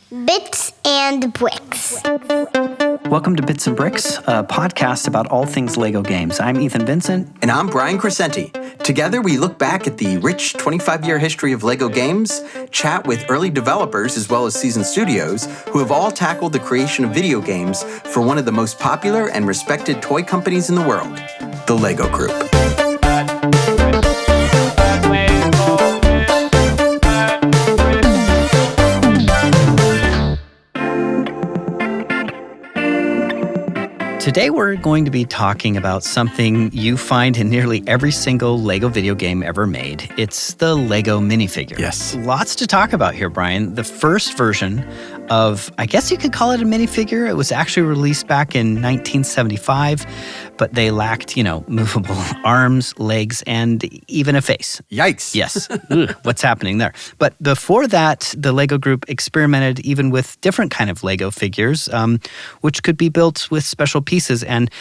Bits and Bricks. Welcome to Bits and Bricks, a podcast about all things Lego games. I'm Ethan Vincent. And I'm Brian Crecente. Together, we look back at the rich 25-year history of Lego games, chat with early developers as well as seasoned studios who have all tackled the creation of video games for one of the most popular and respected toy companies in the world, the Lego Group. Today we're going to be talking about something you find in nearly every single Lego video game ever made. It's the Lego minifigure. Yes. Lots to talk about here, Brian. The first version of, I guess you could call it a minifigure. It was actually released back in 1975, but they lacked, movable arms, legs, and even a face. Yikes. Yes. Ugh, what's happening there? But before that, the Lego Group experimented even with different kind of Lego figures, which could be built with special pieces. And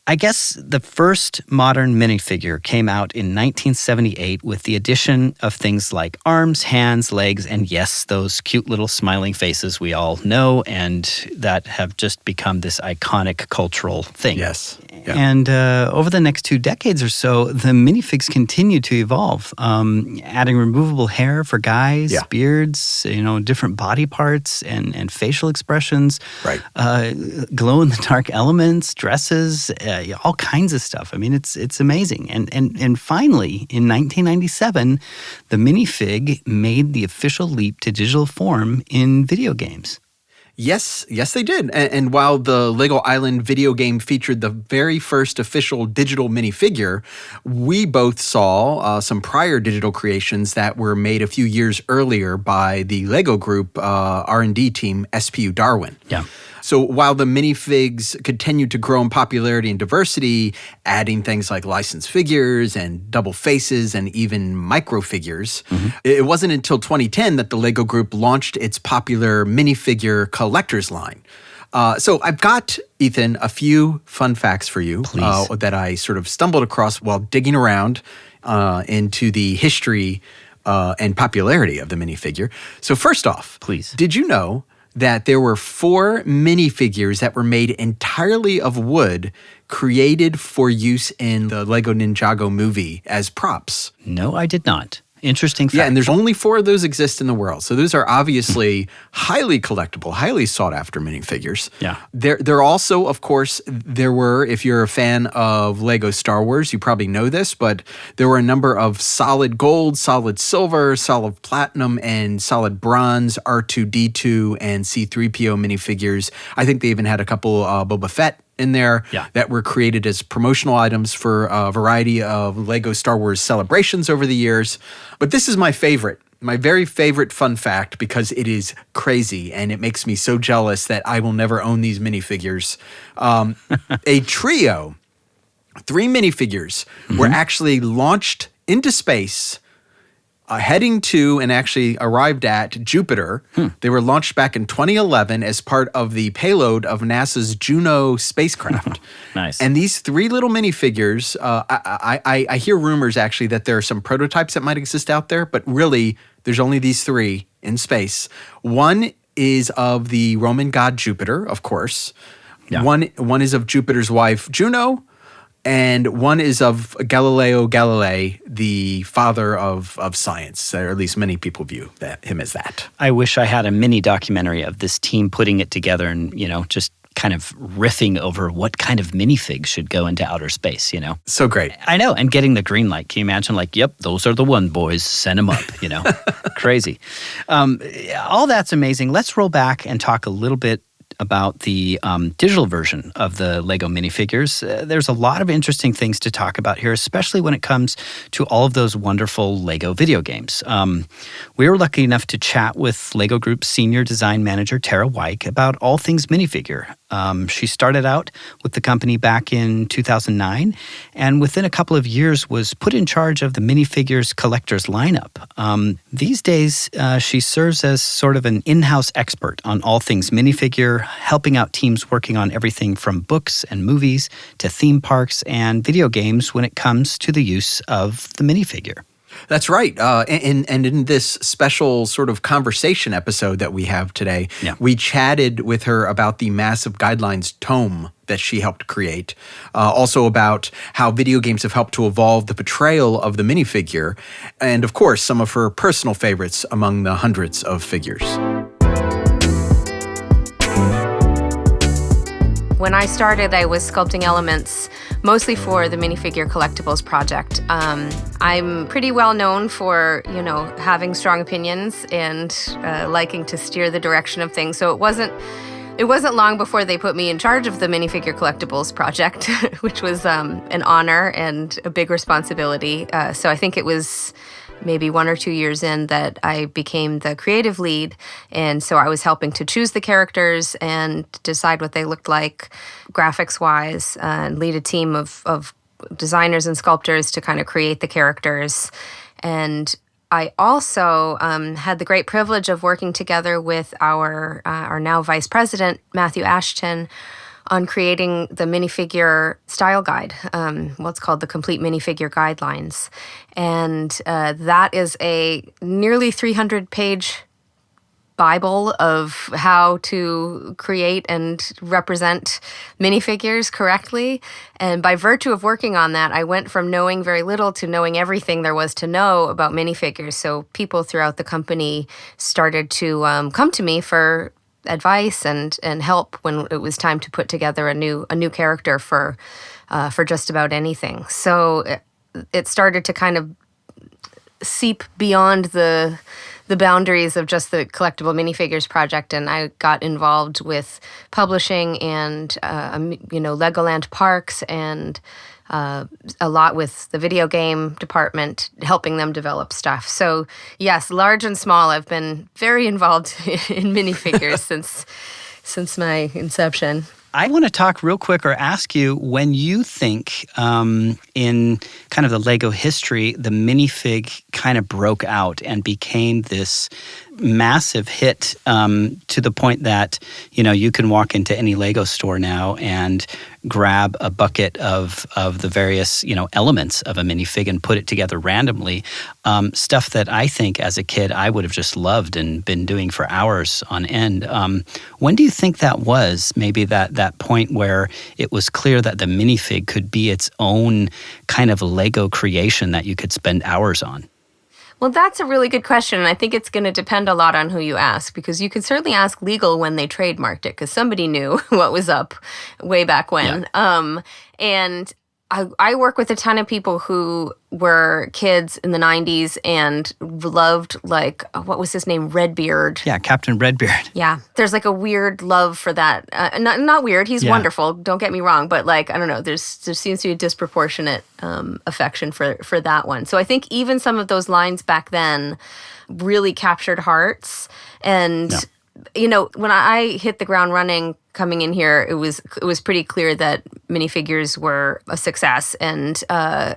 I guess the first modern minifigure came out in 1978 with the addition of things like arms, hands, legs, and yes, those cute little smiling faces we all know and that have just become this iconic cultural thing. Yes. Yeah. And over the next 2 decades or so, the minifigs continued to evolve, adding removable hair for guys, beards, different body parts and facial expressions, right? Glow-in-the-dark elements, dresses, all kinds of stuff. I mean, it's amazing. And finally, in 1997, the minifig made the official leap to digital form in video games. Yes, they did. And while the Lego Island video game featured the very first official digital minifigure, we both saw some prior digital creations that were made a few years earlier by the Lego Group R&D team, SPU Darwin. Yeah. So while the minifigs continued to grow in popularity and diversity, adding things like licensed figures and double faces and even microfigures, it wasn't until 2010 that the Lego Group launched its popular minifigure collector's line. So I've got, Ethan, a few fun facts for you that I sort of stumbled across while digging around into the history and popularity of the minifigure. So first off, did you know that there were 4 minifigures that were made entirely of wood created for use in the Lego Ninjago movie as props? No, I did not. Interesting fact. Yeah, and there's only 4 of those exist in the world. So those are obviously highly collectible, highly sought-after minifigures. Yeah. There also, of course, there were, if you're a fan of Lego Star Wars, you probably know this, but there were a number of solid gold, solid silver, solid platinum, and solid bronze R2-D2 and C-3PO minifigures. I think they even had a couple Boba Fett in there that were created as promotional items for a variety of Lego Star Wars celebrations over the years. But this is my favorite, my very favorite fun fact because it is crazy and it makes me so jealous that I will never own these minifigures. A trio, 3 minifigures were actually launched into space heading to and actually arrived at Jupiter. They were launched back in 2011 as part of the payload of NASA's Juno spacecraft. Nice. And these 3 little minifigures, I hear rumors actually that there are some prototypes that might exist out there, but really there's only these 3 in space. One is of the Roman god Jupiter, of course. Yeah. One is of Jupiter's wife Juno. And one is of Galileo Galilei, the father of science, or at least many people view him as that. I wish I had a mini documentary of this team putting it together and, just kind of riffing over what kind of minifig should go into outer space, So great. I know, and getting the green light. Can you imagine, yep, those are the one, boys, send them up, Crazy. All that's amazing. Let's roll back and talk a little bit about the digital version of the Lego minifigures. There's a lot of interesting things to talk about here, especially when it comes to all of those wonderful Lego video games. We were lucky enough to chat with Lego Group's senior design manager, Tara Wike, about all things minifigure. She started out with the company back in 2009, and within a couple of years was put in charge of the minifigures collector's lineup. These days, she serves as sort of an in-house expert on all things minifigure, helping out teams working on everything from books and movies to theme parks and video games when it comes to the use of the minifigure. That's right. And in this special sort of conversation episode that we have today, we chatted with her about the Massive Guidelines tome that she helped create. Also about how video games have helped to evolve the portrayal of the minifigure. And of course, some of her personal favorites among the hundreds of figures. When I started, I was sculpting elements mostly for the Minifigure Collectibles project. I'm pretty well known for, having strong opinions and liking to steer the direction of things. So it wasn't long before they put me in charge of the Minifigure Collectibles project, which was an honor and a big responsibility. So I think it was maybe 1 or 2 years in that I became the creative lead. And so I was helping to choose the characters and decide what they looked like graphics-wise, and lead a team of designers and sculptors to kind of create the characters. And I also had the great privilege of working together with our now vice president, Matthew Ashton, on creating the minifigure style guide, what's called the Complete Minifigure Guidelines. And that is a nearly 300-page Bible of how to create and represent minifigures correctly. And by virtue of working on that, I went from knowing very little to knowing everything there was to know about minifigures. So people throughout the company started to come to me for advice and help when it was time to put together a new character for just about anything. So it started to kind of seep beyond the boundaries of just the collectible minifigures project, and I got involved with publishing and Legoland Parks and a lot with the video game department, helping them develop stuff. So yes, large and small, I've been very involved in minifigures since my inception. I want to talk real quick or ask you, when you think in kind of the Lego history, the minifig kind of broke out and became this massive hit to the point that, you can walk into any Lego store now and grab a bucket of the various, elements of a minifig and put it together randomly. Stuff that I think as a kid I would have just loved and been doing for hours on end. When do you think that was, maybe that point where it was clear that the minifig could be its own kind of Lego creation that you could spend hours on? Well, that's a really good question, and I think it's going to depend a lot on who you ask, because you could certainly ask legal when they trademarked it, because somebody knew what was up way back when. Yeah. And I work with a ton of people who were kids in the 90s and loved, what was his name? Redbeard. Yeah, Captain Redbeard. Yeah. There's a weird love for that. Not weird. He's wonderful. Don't get me wrong. But I don't know. There seems to be a disproportionate affection for that one. So I think even some of those lines back then really captured hearts. And when I hit the ground running coming in here, it was pretty clear that minifigures were a success. And I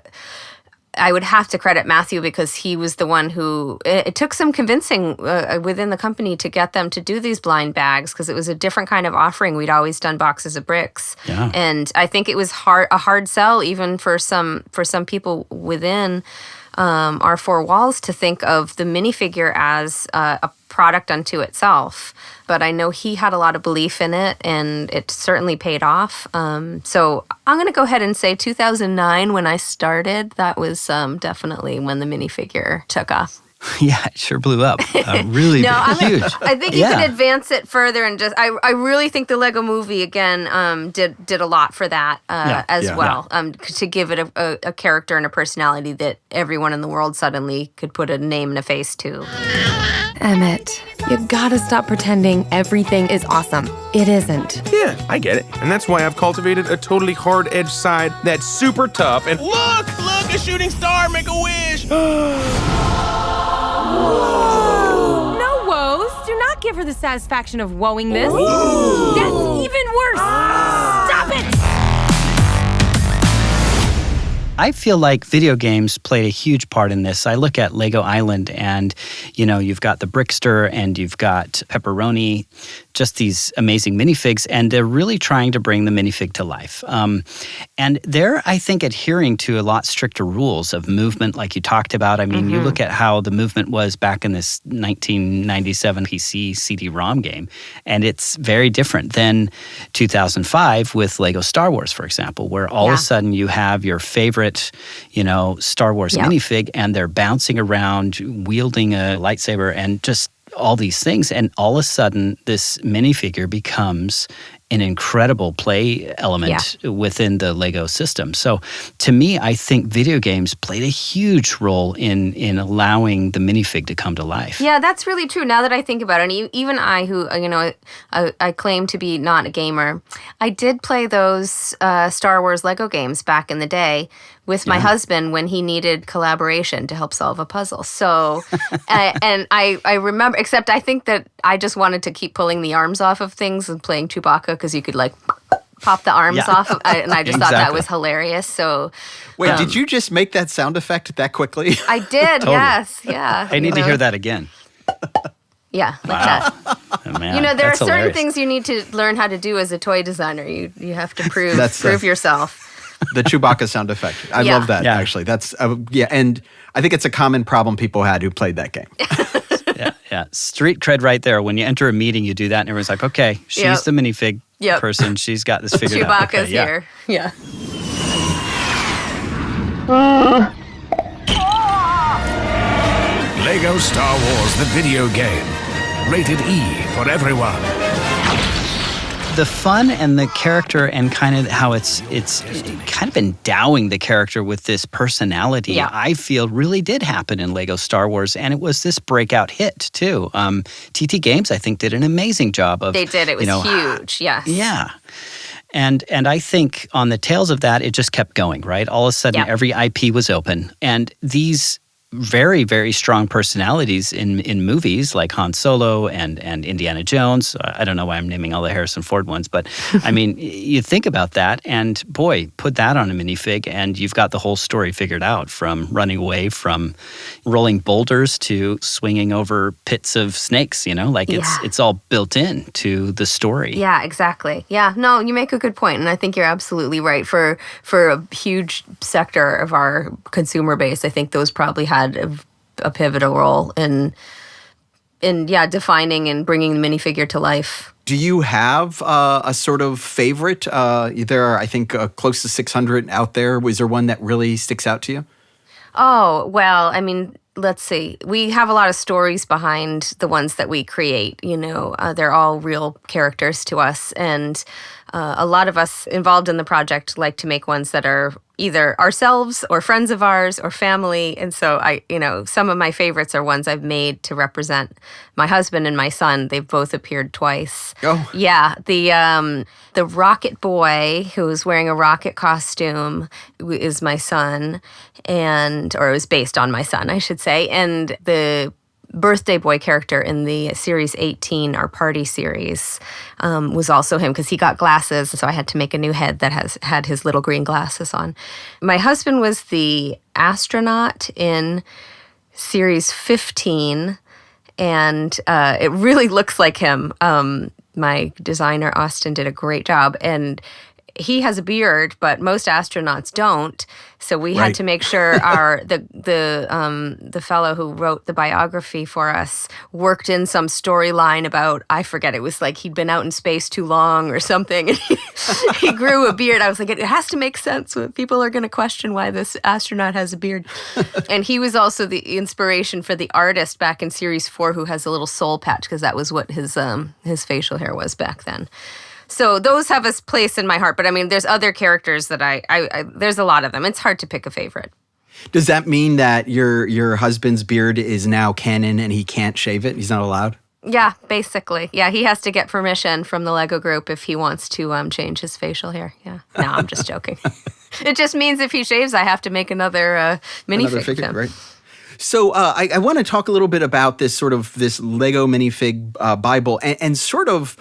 would have to credit Matthew, because he was the one who, it took some convincing within the company to get them to do these blind bags, because it was a different kind of offering. We'd always done boxes of bricks. Yeah. And I think it was a hard sell even for some people within our four walls to think of the minifigure as a product unto itself. But I know he had a lot of belief in it, and it certainly paid off. So I'm going to go ahead and say 2009 when I started. That was definitely when the minifigure took off. Yeah, it sure blew up. Really huge. I think you could advance it further and just. I really think the Lego Movie again did a lot for that as well. To give it a character and a personality that everyone in the world suddenly could put a name and a face to. Emmett, you gotta stop pretending everything is awesome. It isn't. Yeah, I get it. And that's why I've cultivated a totally hard-edged side that's super tough and... Look, a shooting star, make a wish! Whoa. No woes. Do not give her the satisfaction of woeing this. Ooh. That's even worse. Stop it! I feel like video games played a huge part in this. I look at Lego Island and, you've got the Brickster and you've got Pepperoni, just these amazing minifigs, and they're really trying to bring the minifig to life. And they're, I think, adhering to a lot stricter rules of movement, like you talked about. I mean, you look at how the movement was back in this 1997 PC CD-ROM game, and it's very different than 2005 with Lego Star Wars, for example, where all of a sudden you have your favorite, Star Wars minifig, and they're bouncing around, wielding a lightsaber, and just all these things. And all of a sudden, this minifigure becomes an incredible play element within the Lego system. So to me, I think video games played a huge role in allowing the minifig to come to life. Yeah, that's really true now that I think about it. And even I, who, I claim to be not a gamer, I did play those Star Wars Lego games back in the day with my husband when he needed collaboration to help solve a puzzle. So, and I remember, except I think that I just wanted to keep pulling the arms off of things and playing Chewbacca because you could pop the arms off of, and I just thought that was hilarious. So, wait, did you just make that sound effect that quickly? I did, yes, yeah. I need to hear that again. Yeah, like that. Oh, man, there are that's certain hilarious. things you need to learn how to do as a toy designer. You have to prove yourself. The Chewbacca sound effect. I love that, actually. That's, and I think it's a common problem people had who played that game. Yeah. Street cred right there. When you enter a meeting, you do that, and everyone's like, okay, she's the minifig person. She's got this figured out. Chewbacca's here. Yeah. Lego Star Wars, the video game. Rated E for everyone. The fun and the character and kind of how it's kind of endowing the character with this personality, I feel really did happen in Lego Star Wars, and it was this breakout hit too. TT Games, I think, did an amazing job of. They did. It was huge. Yes. Yeah. And I think on the tails of that, it just kept going, right? All of a sudden, every IP was open, and these very, very strong personalities in movies like Han Solo and Indiana Jones. I don't know why I'm naming all the Harrison Ford ones, but I mean, you think about that, and boy, put that on a minifig, and you've got the whole story figured out, from running away from rolling boulders to swinging over pits of snakes. It's all built in to the story. Yeah, exactly. Yeah, no, you make a good point, and I think you're absolutely right. For a huge sector of our consumer base, I think those probably had a pivotal role in defining and bringing the minifigure to life. Do you have a sort of favorite? There are, I think, close to 600 out there. Was there one that really sticks out to you? Oh, well, I mean, let's see. We have a lot of stories behind the ones that we create. They're all real characters to us. And a lot of us involved in the project like to make ones that are either ourselves or friends of ours or family. And so some of my favorites are ones I've made to represent my husband and my son. They've both appeared twice. Oh. Yeah. The rocket boy who's wearing a rocket costume is my son, or is based on my son, I should say. And the birthday boy character in the series 18, our party series, was also him because he got glasses, so I had to make a new head that had his little green glasses on. My husband was the astronaut in series 15, and it really looks like him. My designer, Austin, did a great job, and he has a beard, but most astronauts don't. So we had to make sure the fellow who wrote the biography for us worked in some storyline about, I forget, it was like he'd been out in space too long or something. And he grew a beard. I was like, it has to make sense. People are going to question why this astronaut has a beard. And he was also the inspiration for the artist back in series 4 who has a little soul patch, because that was what his facial hair was back then. So those have a place in my heart. But I mean, there's other characters that there's a lot of them. It's hard to pick a favorite. Does that mean that your husband's beard is now canon and he can't shave it? He's not allowed? Yeah, basically. Yeah, he has to get permission from the Lego group if he wants to change his facial hair. Yeah. No, I'm just joking. It just means if he shaves, I have to make another minifig figure, of him. Right. So I want to talk a little bit about this Lego minifig Bible and sort of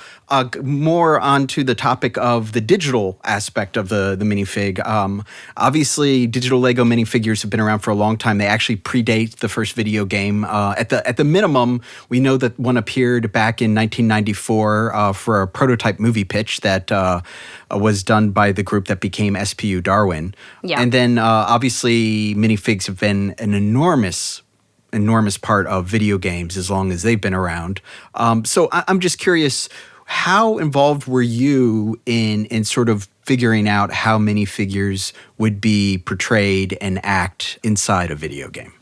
more onto the topic of the digital aspect of the minifig. Obviously, digital Lego minifigures have been around for a long time. They actually predate the first video game. At the minimum, we know that one appeared back in 1994 for a prototype movie pitch that was done by the group that became SPU Darwin. Yeah. And then obviously minifigs have been an enormous part of video games as long as they've been around. So I'm just curious, how involved were you in sort of figuring out how minifigures would be portrayed and act inside a video game?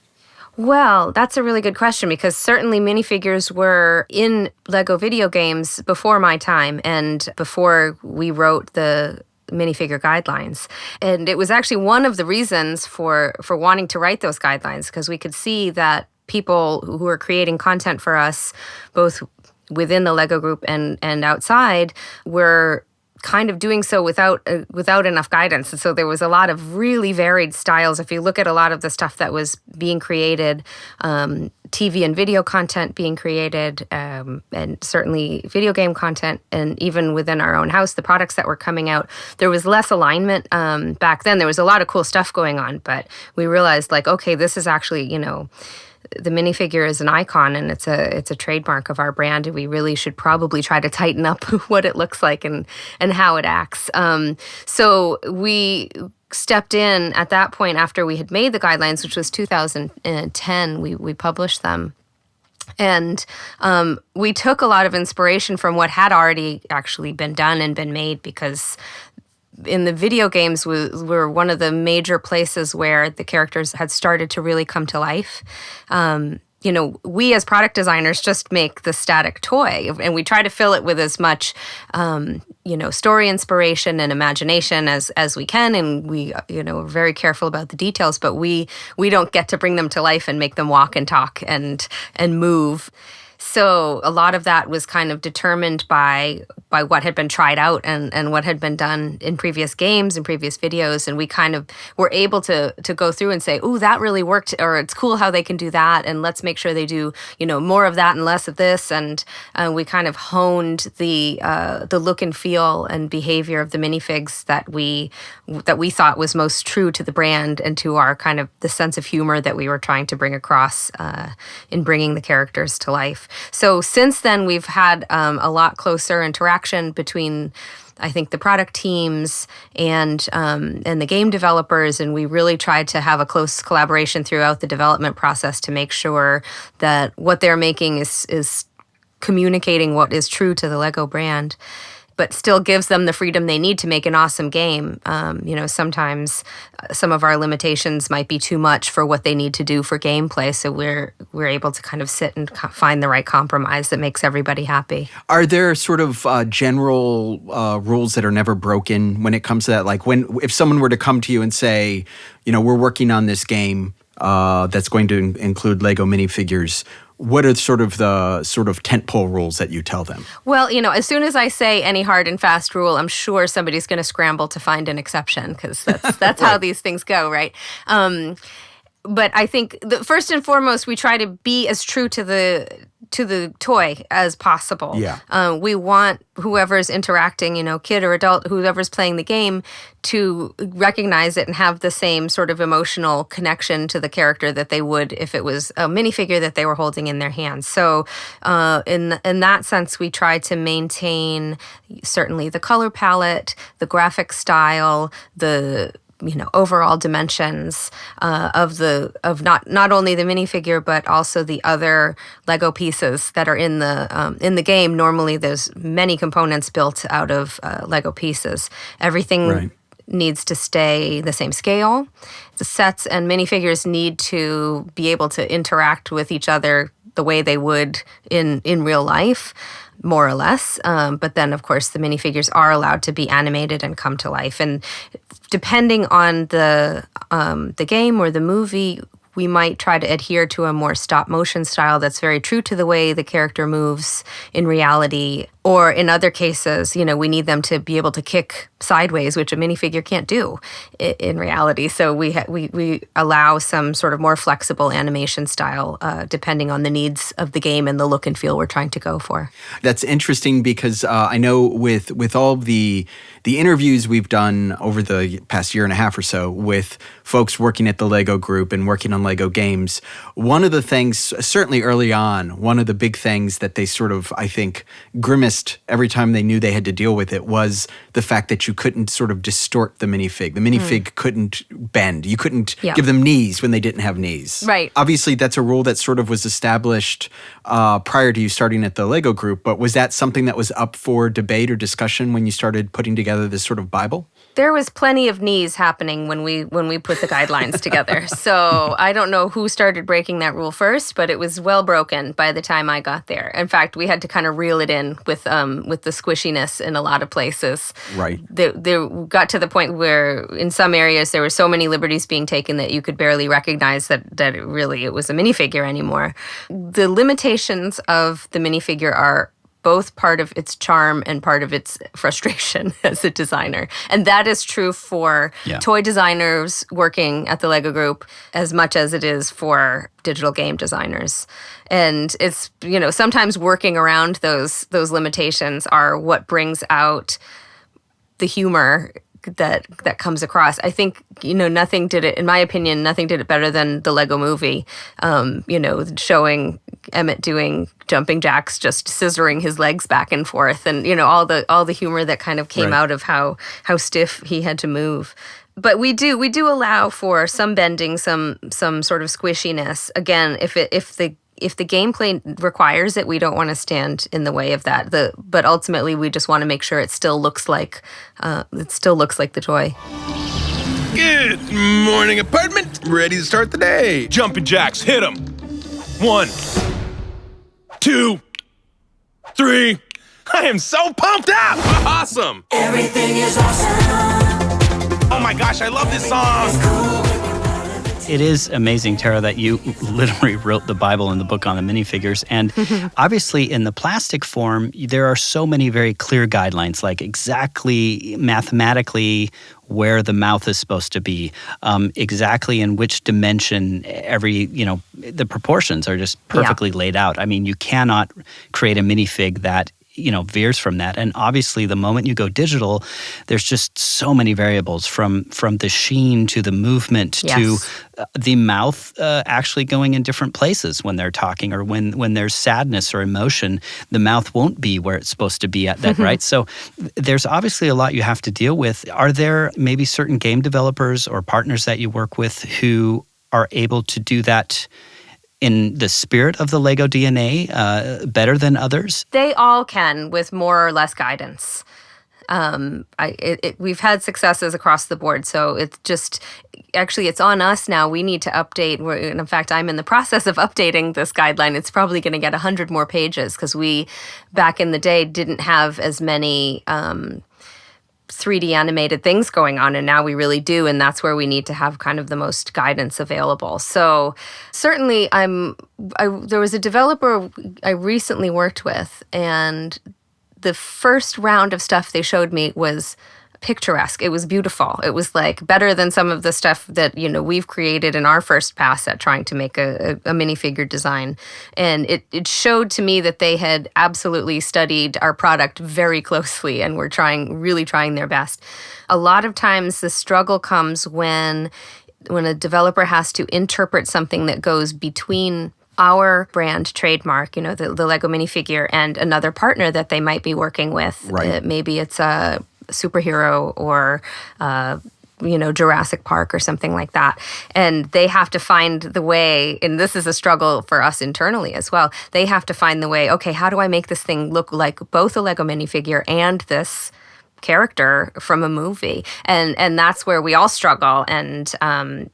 Well, that's a really good question because certainly minifigures were in Lego video games before my time and before we wrote the minifigure guidelines. And it was actually one of the reasons for wanting to write those guidelines because we could see that people who were creating content for us, both within the Lego group and outside, were kind of doing so without enough guidance. And so there was a lot of really varied styles. If you look at a lot of the stuff that was being created, TV and video content being created, and certainly video game content, and even within our own house, the products that were coming out, there was less alignment back then. There was a lot of cool stuff going on, but we realized okay, this is actually, the minifigure is an icon and it's a trademark of our brand. And we really should probably try to tighten up what it looks like and how it acts. So we stepped in at that point after we had made the guidelines, which was 2010. We published them. And we took a lot of inspiration from what had already actually been done and been made because in the video games were one of the major places where the characters had started to really come to life. We as product designers just make the static toy and we try to fill it with as much, story inspiration and imagination as we can. And we, are very careful about the details, but we don't get to bring them to life and make them walk and talk and move. So a lot of that was kind of determined by what had been tried out and what had been done in previous games and previous videos. And we kind of were able to go through and say, "Ooh, that really worked," or "It's cool how they can do that." And let's make sure they do, more of that and less of this. And we kind of honed the look and feel and behavior of the minifigs that we thought was most true to the brand and to our kind of the sense of humor that we were trying to bring across in bringing the characters to life. So since then, we've had a lot closer interaction between, I think, the product teams and the game developers, and we really tried to have a close collaboration throughout the development process to make sure that what they're making is communicating what is true to the Lego brand, but still gives them the freedom they need to make an awesome game. Sometimes some of our limitations might be too much for what they need to do for gameplay, so we're able to kind of sit and find the right compromise that makes everybody happy. Are there sort of general rules that are never broken when it comes to that? Like if someone were to come to you and say, we're working on this game that's going to include Lego minifigures, what are the sort of tentpole rules that you tell them? Well, as soon as I say any hard and fast rule, I'm sure somebody's going to scramble to find an exception because that's right. How these things go, right? But I think first and foremost, we try to be as true to the toy as possible. Yeah. We want whoever's interacting, kid or adult, whoever's playing the game, to recognize it and have the same sort of emotional connection to the character that they would if it was a minifigure that they were holding in their hands. So in that sense, we try to maintain certainly the color palette, the graphic style, the overall dimensions of not only the minifigure but also the other Lego pieces that are in the game. Normally, there's many components built out of Lego pieces. Everything right. needs to stay the same scale. The sets and minifigures need to be able to interact with each other the way they would in real life, more or less. But then, of course, the minifigures are allowed to be animated and come to life. And depending on the game or the movie, we might try to adhere to a more stop motion style that's very true to the way the character moves in reality. Or in other cases, we need them to be able to kick sideways, which a minifigure can't do in reality. So we allow some sort of more flexible animation style depending on the needs of the game and the look and feel we're trying to go for. That's interesting because I know with all the interviews we've done over the past year and a half or so with folks working at the Lego Group and working on Lego games, one of the things, certainly early on, one of the big things that they sort of, I think, grimaced every time they knew they had to deal with it was the fact that you couldn't sort of distort the minifig. The minifig couldn't bend. You couldn't give them knees when they didn't have knees. Right. Obviously, that's a rule that sort of was established prior to you starting at the Lego Group, but was that something that was up for debate or discussion when you started putting together this sort of Bible? There was plenty of knees happening when we put the guidelines together. So I don't know who started breaking that rule first, but it was well broken by the time I got there. In fact, we had to kind of reel it in with the squishiness in a lot of places. Right. There got to the point where in some areas there were so many liberties being taken that you could barely recognize that it was a minifigure anymore. The limitations of the minifigure are both part of its charm and part of its frustration as a designer. And that is true for toy designers working at the Lego Group as much as it is for digital game designers. And it's, sometimes working around those limitations are what brings out the humor that comes across. I think, nothing did it, in my opinion, nothing did it better than the Lego movie, showing Emmett doing jumping jacks, just scissoring his legs back and forth, and, all the humor that kind of came out of how stiff he had to move. But we do allow for some bending, some sort of squishiness. Again, if the gameplay requires it, we don't want to stand in the way of that. But ultimately, we just want to make sure it still looks like the toy. Good morning, apartment. Ready to start the day. Jumping jacks, hit them. 1, 2, 3. I am so pumped up. Awesome. Everything is awesome. Oh my gosh, I love this song. It is amazing, Tara, that you literally wrote the Bible and the book on the minifigures. And obviously in the plastic form, there are so many very clear guidelines, like exactly mathematically where the mouth is supposed to be, exactly in which dimension the proportions are just perfectly laid out. I mean, you cannot create a minifig that veers from that. And obviously the moment you go digital, there's just so many variables from the sheen to the movement to the mouth actually going in different places when they're talking, or when there's sadness or emotion, the mouth won't be where it's supposed to be at that, right? So there's obviously a lot you have to deal with. Are there maybe certain game developers or partners that you work with who are able to do that in the spirit of the Lego DNA better than others? They all can, with more or less guidance. We've had successes across the board, so it's just, actually it's on us now. We need to update, and in fact, I'm in the process of updating this guideline. It's probably going to get 100 more pages because we, back in the day, didn't have as many 3D animated things going on, and now we really do, and that's where we need to have kind of the most guidance available. So certainly there was a developer I recently worked with, and the first round of stuff they showed me was picturesque. It was beautiful. It was like better than some of the stuff that we've created in our first pass at trying to make a minifigure design. And it showed to me that they had absolutely studied our product very closely and were really trying their best. A lot of times the struggle comes when a developer has to interpret something that goes between our brand trademark, the Lego minifigure, and another partner that they might be working with. Right. Maybe it's a superhero or Jurassic Park or something like that. And they have to find the way, and this is a struggle for us internally as well, they have to find the way, okay, how do I make this thing look like both a Lego minifigure and this character from a movie? And that's where we all struggle, and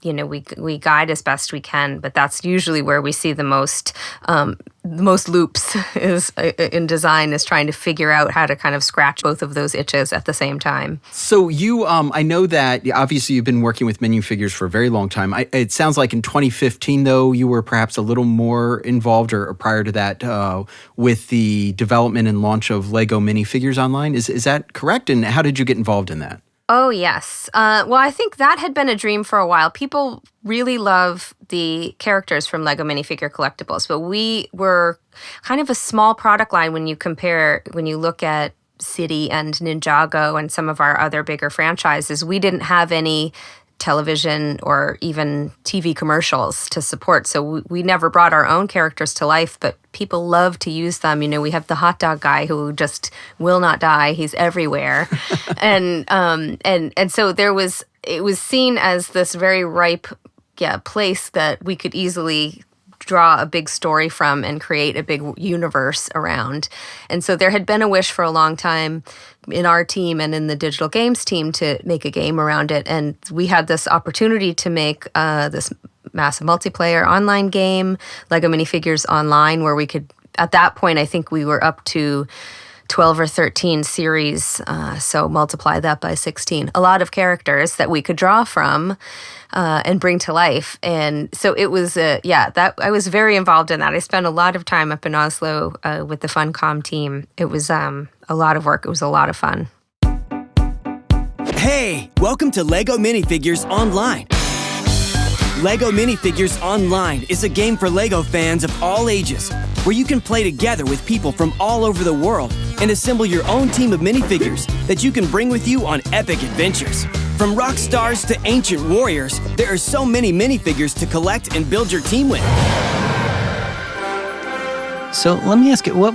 we guide as best we can, but that's usually where we see the most the most loops is in design is trying to figure out how to kind of scratch both of those itches at the same time. So you, I know that obviously you've been working with minifigures for a very long time. It sounds like in 2015, though, you were perhaps a little more involved, or prior to that, with the development and launch of Lego minifigures online. Is that correct? And how did you get involved in that? Oh, yes. Well, I think that had been a dream for a while. People really love the characters from Lego minifigure collectibles, but we were kind of a small product line when you look at City and Ninjago and some of our other bigger franchises. We didn't have any television or even TV commercials to support. So we never brought our own characters to life, but people love to use them. We have the hot dog guy who just will not die. He's everywhere. and so it was seen as this very ripe place that we could easily draw a big story from and create a big universe around. And so there had been a wish for a long time in our team and in the digital games team to make a game around it. And we had this opportunity to make this massive multiplayer online game, Lego Minifigures Online, where we could, at that point, I think we were up to 12 or 13 series, so multiply that by 16. A lot of characters that we could draw from and bring to life. And so it was, I was very involved in that. I spent a lot of time up in Oslo with the Funcom team. It was a lot of work. It was a lot of fun. Hey, welcome to Lego Minifigures Online. Lego Minifigures Online is a game for Lego fans of all ages, where you can play together with people from all over the world and assemble your own team of minifigures that you can bring with you on epic adventures. From rock stars to ancient warriors, there are so many minifigures to collect and build your team with. So let me ask you, what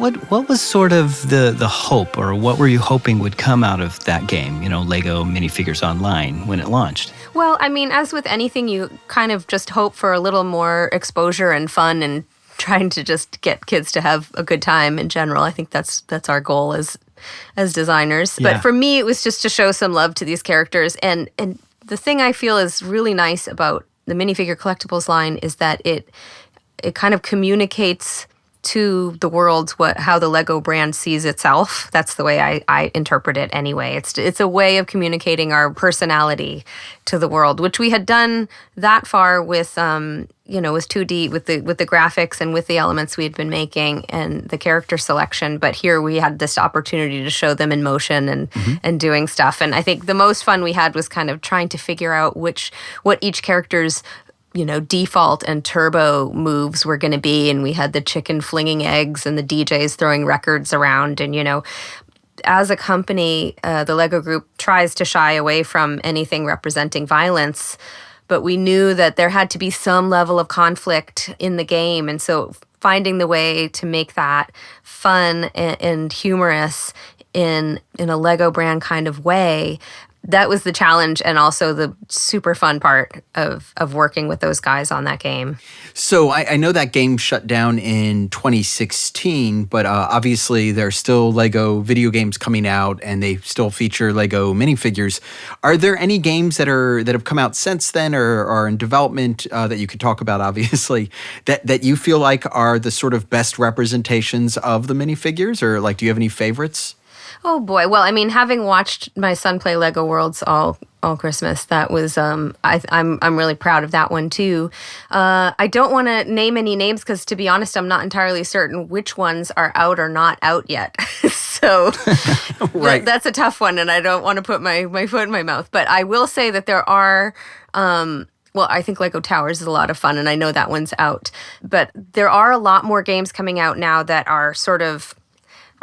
was sort of the hope, or what were you hoping would come out of that game, Lego Minifigures Online, when it launched? Well, I mean, as with anything, you kind of just hope for a little more exposure and fun and trying to just get kids to have a good time in general. I think that's our goal as designers. Yeah. But for me, it was just to show some love to these characters. And the thing I feel is really nice about the minifigure collectibles line is that it kind of communicates to the world how the Lego brand sees itself. That's the way I interpret it anyway. It's a way of communicating our personality to the world, which we had done that far with with 2D, with the graphics and with the elements we had been making and the character selection. But here we had this opportunity to show them in motion and doing stuff. And I think the most fun we had was kind of trying to figure out what each character's default and turbo moves were going to be. And we had the chicken flinging eggs and the DJs throwing records around. And, as a company, the Lego Group tries to shy away from anything representing violence, but we knew that there had to be some level of conflict in the game. And so finding the way to make that fun and humorous in a Lego brand kind of way, that was the challenge, and also the super fun part of working with those guys on that game. So I know that game shut down in 2016, but obviously there are still Lego video games coming out, and they still feature Lego minifigures. Are there any games that have come out since then, or are in development that you could talk about, obviously, that you feel like are the sort of best representations of the minifigures, or do you have any favorites? Oh boy! Well, I mean, having watched my son play Lego Worlds all Christmas, that was I'm really proud of that one too. I don't want to name any names because, to be honest, I'm not entirely certain which ones are out or not out yet. So right. That's a tough one, and I don't want to put my foot in my mouth. But I will say that there are. Well, I think Lego Towers is a lot of fun, and I know that one's out. But there are a lot more games coming out now that are sort of.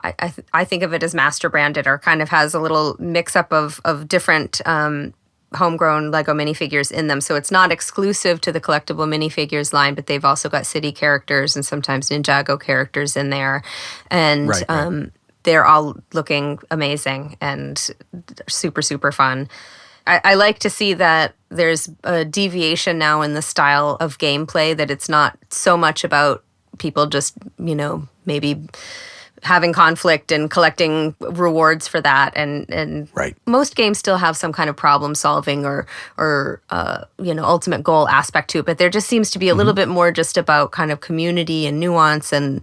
I think of it as master branded, or kind of has a little mix up of different homegrown Lego minifigures in them. So it's not exclusive to the collectible minifigures line, but they've also got City characters and sometimes Ninjago characters in there. And right. They're all looking amazing and super, super fun. I like to see that there's a deviation now in the style of gameplay, that it's not so much about people just, maybe having conflict and collecting rewards for that. And Right. most games still have some kind of problem solving or ultimate goal aspect to it, but there just seems to be a little bit more just about kind of community and nuance and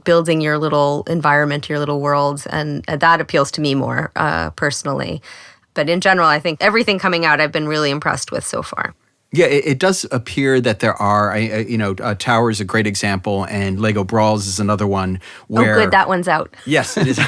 building your little environment, your little world, and that appeals to me more personally. But in general, I think everything coming out I've been really impressed with so far. Yeah, it does appear that there are, Tower is a great example, and Lego Brawls is another one where... Oh, good, that one's out. Yes, it is.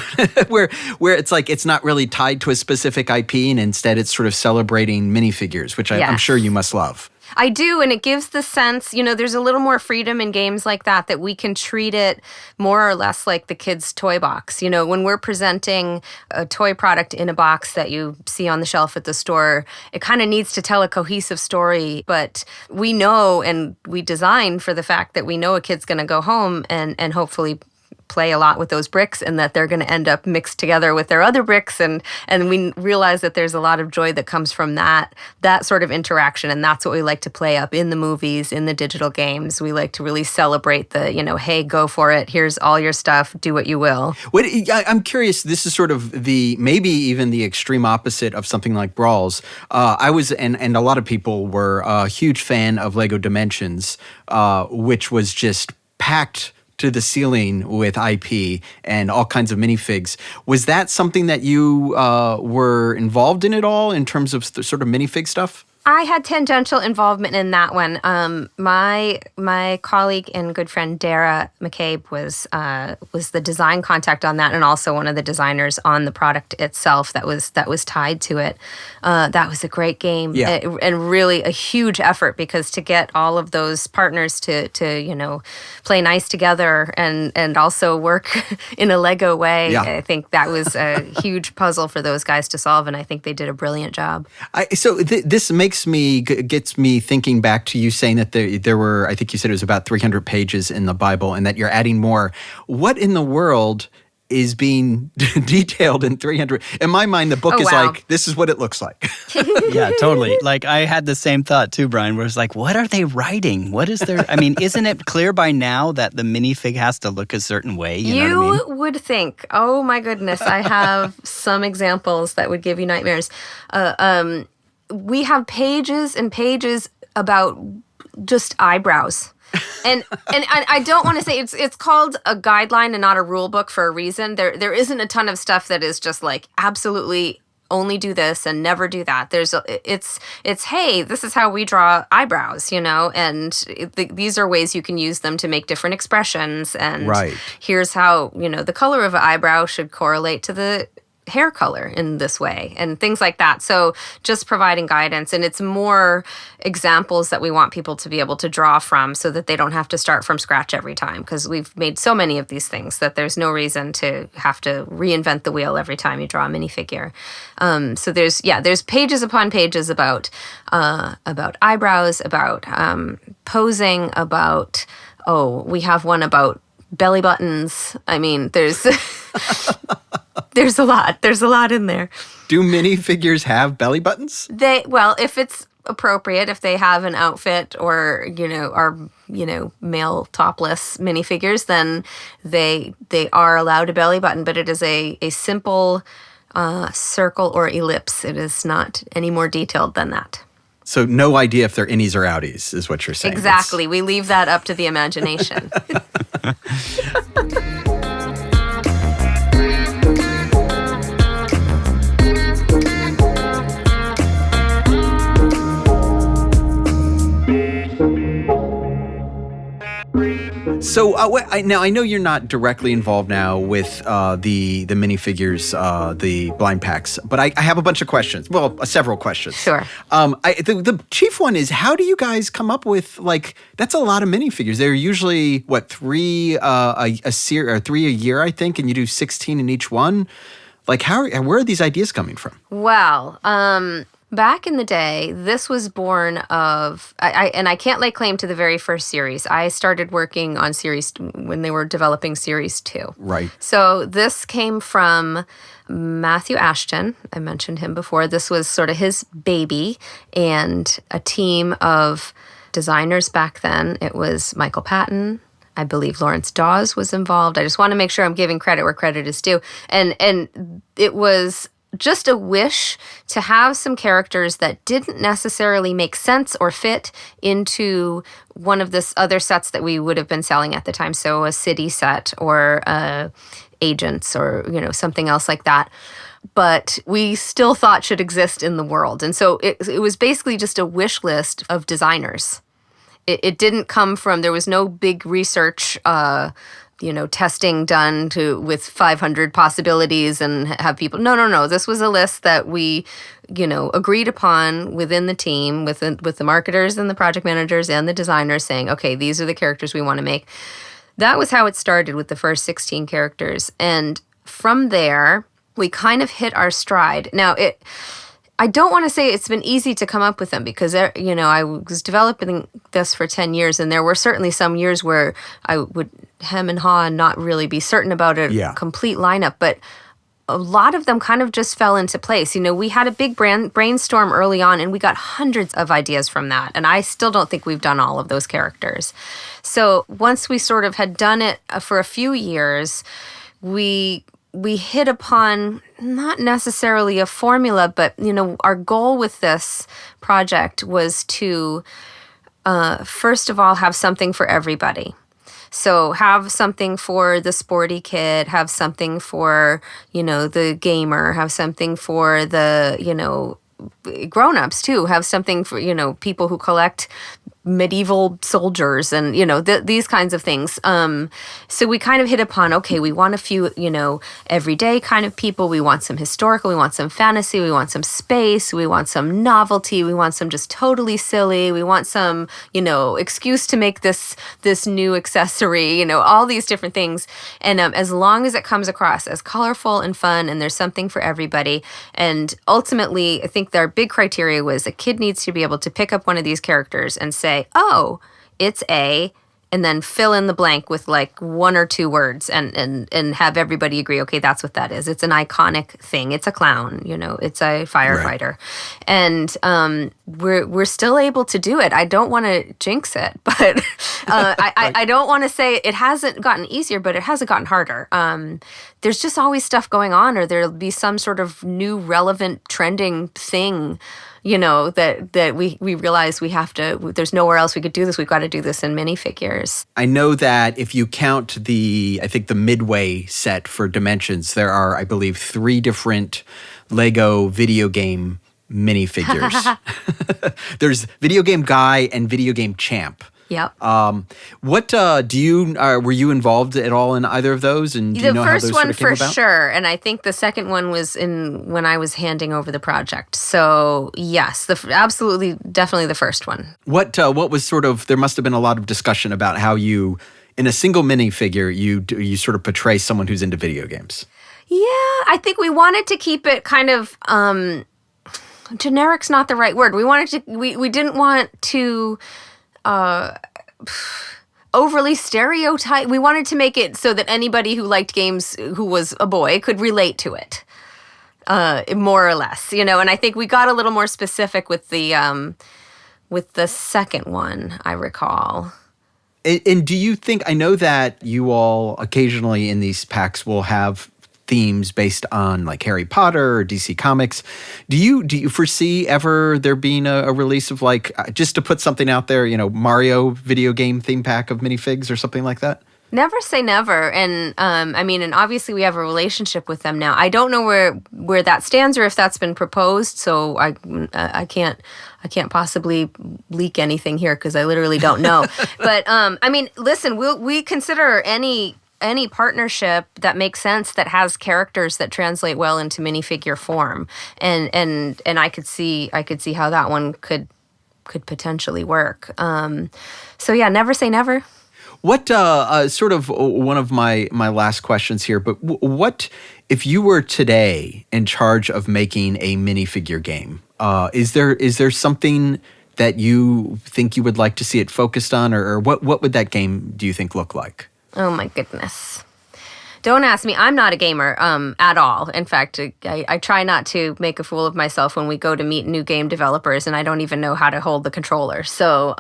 where it's like it's not really tied to a specific IP, and instead it's sort of celebrating minifigures, which I'm sure you must love. I do, and it gives the sense, there's a little more freedom in games like that we can treat it more or less like the kids' toy box. When we're presenting a toy product in a box that you see on the shelf at the store, it kind of needs to tell a cohesive story, but we know and we design for the fact that we know a kid's going to go home and hopefully play a lot with those bricks, and that they're going to end up mixed together with their other bricks, and we realize that there's a lot of joy that comes from that sort of interaction, and that's what we like to play up in the movies, in the digital games. We like to really celebrate the, hey, go for it, here's all your stuff, do what you will. I'm curious, this is sort of maybe even the extreme opposite of something like Brawls. I was, and a lot of people were a huge fan of Lego Dimensions, which was just packed to the ceiling with IP and all kinds of minifigs. Was that something that you were involved in at all in terms of sort of minifig stuff? I had tangential involvement in that one. My colleague and good friend Tara Wike was the design contact on that, and also one of the designers on the product itself that was tied to it. That was a great game, and really a huge effort, because to get all of those partners to play nice together and also work in a Lego way, I think that was a huge puzzle for those guys to solve, and I think they did a brilliant job. This gets me thinking back to you saying that there were, I think you said it was about 300 pages in the Bible, and that you're adding more. What in the world is being detailed in 300? In my mind, the book is like, this is what it looks like. Yeah, totally. Like, I had the same thought too, Brian, where it's like, what are they writing? What is their... I mean, isn't it clear by now that the minifig has to look a certain way? You know what I mean? Would think. Oh my goodness, I have some examples that would give you nightmares. We have pages and pages about just eyebrows. And I don't want to say it's called a guideline and not a rule book for a reason. There isn't a ton of stuff that is just like absolutely only do this and never do that. It's hey, this is how we draw eyebrows, and these are ways you can use them to make different expressions. And here's how the color of an eyebrow should correlate to the hair color in this way, and things like that. So just providing guidance, and it's more examples that we want people to be able to draw from, so that they don't have to start from scratch every time, because we've made so many of these things that there's no reason to have to reinvent the wheel every time you draw a minifigure. So there's pages upon pages about eyebrows, about posing, about we have one about belly buttons. I mean, there's There's a lot in there. Do minifigures have belly buttons? If it's appropriate, if they have an outfit or are male topless minifigures, then they are allowed a belly button. But it is a simple circle or ellipse. It is not any more detailed than that. So no idea if they're innies or outies, is what you're saying. Exactly. We leave that up to the imagination. So now I know you're not directly involved now with the minifigures, the blind packs, but I have a bunch of questions. Well, several questions. Sure. The chief one is, how do you guys come up with, that's a lot of minifigures. They're usually three a year, I think, and you do 16 in each one. Where are these ideas coming from? Well, back in the day, this was born of, I can't lay claim to the very first series. I started working on series when they were developing series 2. Right. So this came from Matthew Ashton. I mentioned him before. This was sort of his baby, and a team of designers back then. It was Michael Patton, I believe Lawrence Dawes was involved. I just want to make sure I'm giving credit where credit is due. And it was just a wish to have some characters that didn't necessarily make sense or fit into one of the other sets that we would have been selling at the time. So a city set or agents or, something else like that. But we still thought should exist in the world. And so it was basically just a wish list of designers. It didn't come from, there was no big research, testing done with 500 possibilities and have people. No. This was a list that we, agreed upon within the team, with the marketers and the project managers and the designers saying, okay, these are the characters we want to make. That was how it started with the first 16 characters. And from there, we kind of hit our stride. Now, I don't want to say it's been easy to come up with them because, I was developing this for 10 years, and there were certainly some years where I would hem and haw and not really be certain about a complete lineup. But a lot of them kind of just fell into place. We had a big brainstorm early on, and we got hundreds of ideas from that. And I still don't think we've done all of those characters. So once we sort of had done it for a few years, we hit upon not necessarily a formula, but, our goal with this project was to, first of all, have something for everybody. So have something for the sporty kid, have something for, the gamer, have something for the, grown-ups too, have something for, people who collect medieval soldiers and, these kinds of things. So we kind of hit upon, okay, we want a few, everyday kind of people. We want some historical, we want some fantasy, we want some space, we want some novelty, we want some just totally silly, we want some, excuse to make this new accessory, all these different things. And as long as it comes across as colorful and fun and there's something for everybody. And ultimately, I think our big criteria was a kid needs to be able to pick up one of these characters and say, oh, it's A, and then fill in the blank with like one or two words and have everybody agree, okay, that's what that is. It's an iconic thing. It's a clown, it's a firefighter. Right. And we're still able to do it. I don't want to jinx it, but I don't want to say it hasn't gotten easier, but it hasn't gotten harder. There's just always stuff going on, or there'll be some sort of new relevant trending thing, that we realize we have to, there's nowhere else we could do this. We've got to do this in minifigures. I know that if you count I think the Midway set for Dimensions, there are, I believe, 3 different Lego video game minifigures. There's Video Game Guy and Video Game Champ. Yep. What were you involved at all in either of those? And do you know how those sort of came about? The first one for sure, and I think the second one was when I was handing over the project. So yes, absolutely, definitely the first one. What was sort of, there must have been a lot of discussion about how you, in a single minifigure, you sort of portray someone who's into video games. Yeah, I think we wanted to keep it kind of generic's not the right word. We didn't want to overly stereotype. We wanted to make it so that anybody who liked games who was a boy could relate to it, more or less, And I think we got a little more specific with the second one, I recall. And do you think, I know that you all occasionally in these packs will have themes based on like Harry Potter or DC Comics. Do you foresee ever there being a release of like, just to put something out there, Mario video game theme pack of minifigs or something like that? Never say never. And and obviously we have a relationship with them now. I don't know where that stands or if that's been proposed, so I can't possibly leak anything here because I literally don't know. But listen, we consider any partnership that makes sense, that has characters that translate well into minifigure form, and I could see how that one could potentially work. So yeah, never say never. What sort of one of my last questions here, but what if you were today in charge of making a minifigure game? Is there something that you think you would like to see it focused on, or what would that game do you think look like? Oh my goodness. Don't ask me. I'm not a gamer at all. In fact, I try not to make a fool of myself when we go to meet new game developers, and I don't even know how to hold the controller. So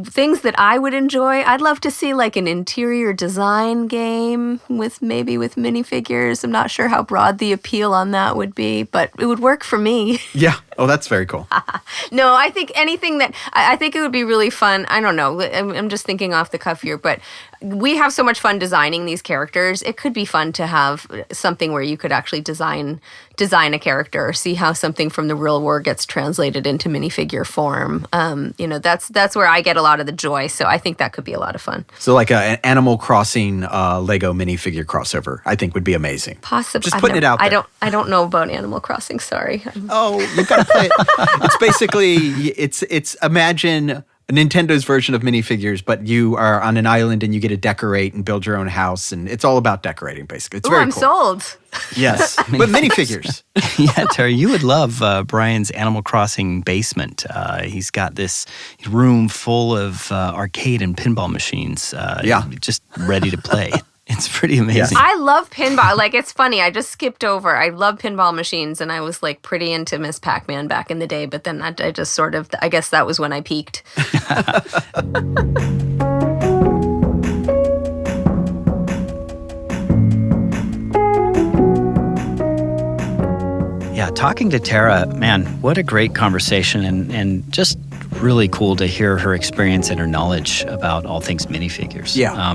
things that I would enjoy, I'd love to see like an interior design game with minifigures. I'm not sure how broad the appeal on that would be, but it would work for me. Yeah. Oh, that's very cool. No, I think anything that, I think it would be really fun. I don't know. I'm just thinking off the cuff here, but we have so much fun designing these characters. It could be fun to have something where you could actually design a character or see how something from the real world gets translated into minifigure form. That's where I get a lot of the joy. So I think that could be a lot of fun. So like an Animal Crossing Lego minifigure crossover, I think would be amazing. Possibly. Just putting it out there. I don't know about Animal Crossing. Sorry. Oh, you've got to play it. It's basically, it's imagine Nintendo's version of minifigures, but you are on an island and you get to decorate and build your own house, and it's all about decorating, basically. It's very I'm cool. sold. Yes, but minifigures. Yeah, Terry, you would love Brian's Animal Crossing basement. He's got this room full of arcade and pinball machines. Just ready to play. It's pretty amazing. Yes. I love pinball. Like, it's funny. I just skipped over. I love pinball machines, and I was like pretty into Miss Pac-Man back in the day. But then I just sort of, I guess that was when I peaked. Yeah, talking to Tara, man, what a great conversation, and just really cool to hear her experience and her knowledge about all things minifigures. Yeah.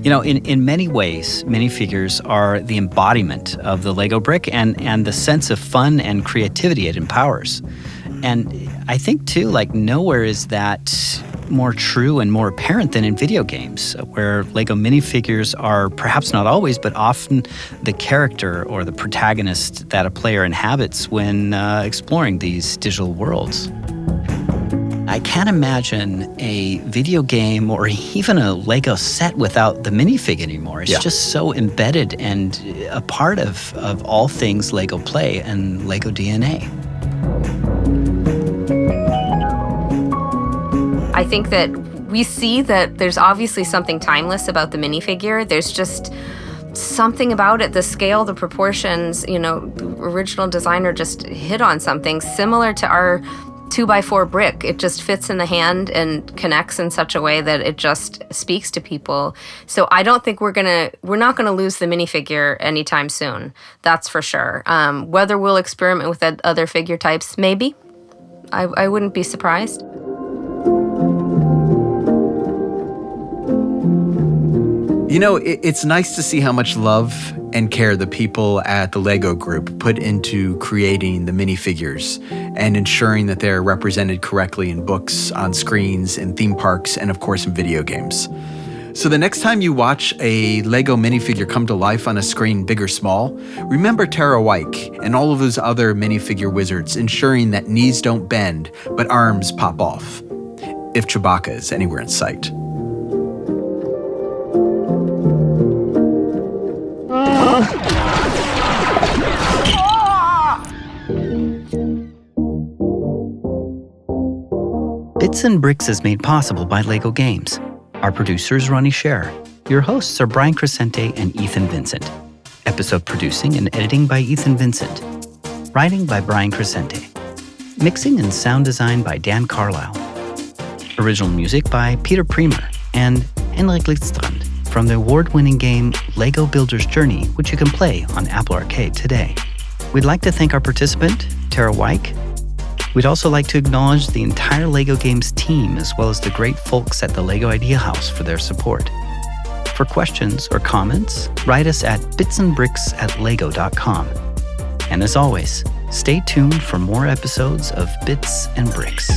In many ways, minifigures are the embodiment of the Lego brick and the sense of fun and creativity it empowers. And I think, too, like, nowhere is that more true and more apparent than in video games, where Lego minifigures are perhaps not always, but often the character or the protagonist that a player inhabits when exploring these digital worlds. I can't imagine a video game or even a Lego set without the minifig anymore. It's just so embedded and a part of all things Lego play and Lego DNA. I think that we see that there's obviously something timeless about the minifigure. There's just something about it, the scale, the proportions, the original designer just hit on something similar to our 2x4 brick. It just fits in the hand and connects in such a way that it just speaks to people. So I don't think we're not gonna lose the minifigure anytime soon. That's for sure. Whether we'll experiment with other figure types, maybe. I wouldn't be surprised. It's nice to see how much love and care the people at the Lego Group put into creating the minifigures and ensuring that they're represented correctly in books, on screens, in theme parks, and of course in video games. So the next time you watch a Lego minifigure come to life on a screen, big or small, remember Tara Wike and all of those other minifigure wizards ensuring that knees don't bend, but arms pop off, if Chewbacca is anywhere in sight. Bits and Bricks is made possible by Lego Games. Our producer is Ronnie Scher. Your hosts are Brian Crecente and Ethan Vincent. Episode producing and editing by Ethan Vincent. Writing by Brian Crecente. Mixing and sound design by Dan Carlisle. Original music by Peter Premer and Henrik Lidstrand from the award-winning game Lego Builder's Journey, which you can play on Apple Arcade today. We'd like to thank our participant, Tara Wike. We'd also like to acknowledge the entire Lego Games team, as well as the great folks at the Lego Idea House for their support. For questions or comments, write us at bitsandbricks@lego.com. And as always, stay tuned for more episodes of Bits and Bricks.